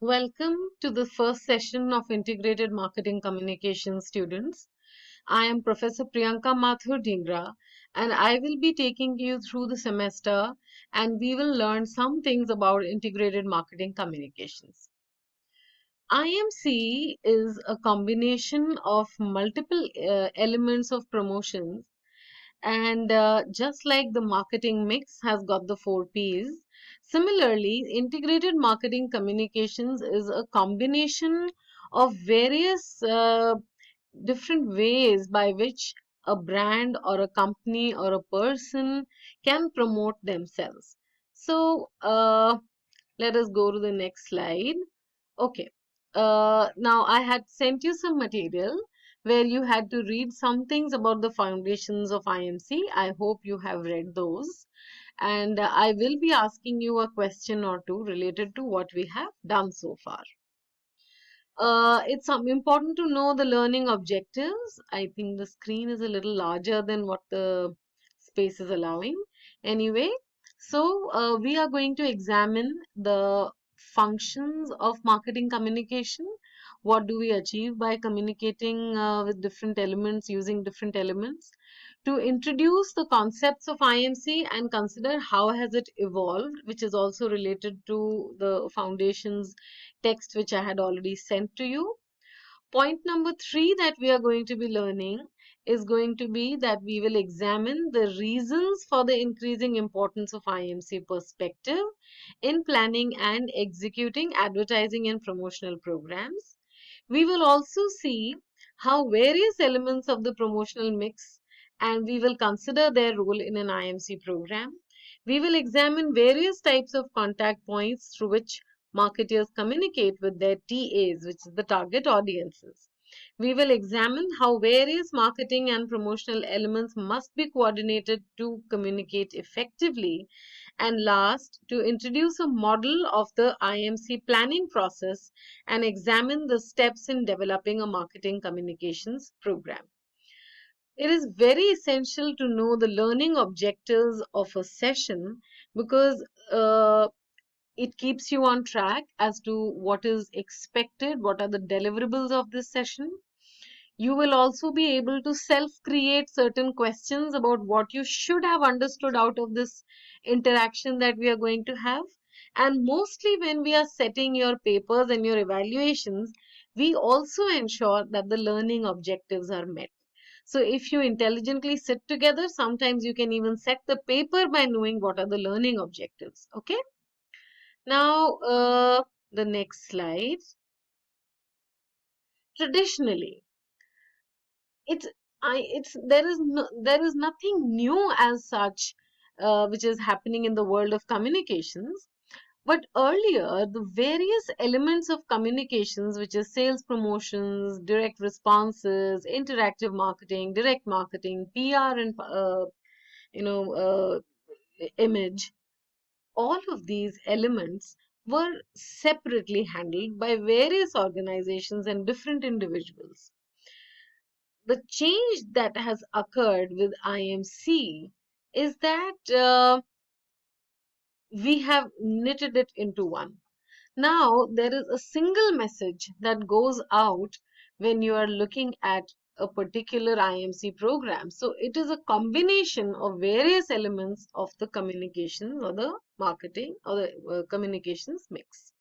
Welcome to the first session of Integrated Marketing Communication students. I am Professor Priyanka Mathur Dhingra and I will be taking you through the semester and we will learn some things about integrated marketing communications. IMC is a combination of multiple elements of promotions and just like the marketing mix has got the 4 Ps, similarly, integrated marketing communications is a combination of various different ways by which a brand or a company or a person can promote themselves. So, let us go to the next slide. Okay. Now I had sent you some material where you had to read some things about the foundations of IMC. I hope you have read those. And I will be asking you a question or two related to what we have done so far. It's important to know the learning objectives. I think the screen is a little larger than what the space is allowing. Anyway, so we are going to examine the functions of marketing communication. What do we achieve by communicating with different elements, using different elements? To introduce the concepts of IMC and consider how has it evolved, which is also related to the foundations text which I had already sent to you. Point number 3 that we are going to be learning is going to be that we will examine the reasons for the increasing importance of IMC perspective in planning and executing advertising and promotional programs. We will also see how various elements of the promotional mix and we will consider their role in an IMC program. We will examine various types of contact points through which marketers communicate with their TAs, which is the target audiences. We will examine how various marketing and promotional elements must be coordinated to communicate effectively. And last, to introduce a model of the IMC planning process and examine the steps in developing a marketing communications program. It is very essential to know the learning objectives of a session because it keeps you on track as to what is expected, what are the deliverables of this session. You will also be able to self-create certain questions about what you should have understood out of this interaction that we are going to have. And mostly when we are setting your papers and your evaluations, we also ensure that the learning objectives are met. So if you intelligently sit together, sometimes you can even set the paper by knowing what are the learning objectives. Okay. Now, the next slide. Traditionally, it's there is nothing new as such, which is happening in the world of communications. But earlier, the various elements of communications, which is sales promotions, direct responses, interactive marketing, direct marketing, PR, and image, all of these elements were separately handled by various organizations and different individuals. The change that has occurred with IMC is that we have knitted it into one. Now, there is a single message that goes out when you are looking at a particular IMC program. So, it is a combination of various elements of the communications or the marketing or the communications mix.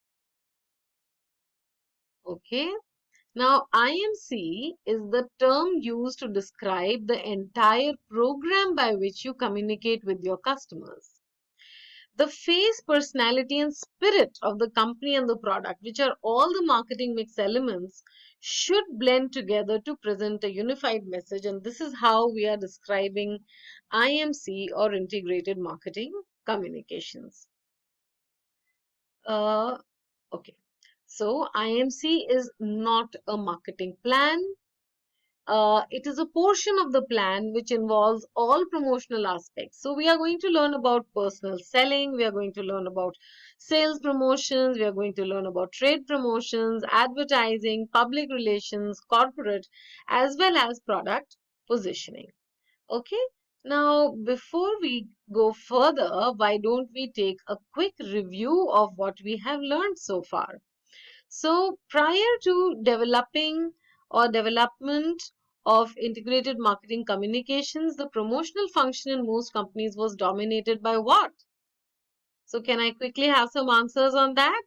Okay. Now, IMC is the term used to describe the entire program by which you communicate with your customers. The face, personality, and spirit of the company and the product, which are all the marketing mix elements, should blend together to present a unified message. And this is how we are describing IMC or integrated marketing communications. Okay. So IMC is not a marketing plan. It is a portion of the plan which involves all promotional aspects. So we are going to learn about personal selling, we are going to learn about sales promotions, we are going to learn about trade promotions, advertising, public relations, corporate, as well as product positioning. Okay. Now, before we go further, why don't we take a quick review of what we have learned so far? So prior to developing or development of integrated marketing communications, the promotional function in most companies was dominated by what? So can I quickly have some answers on that?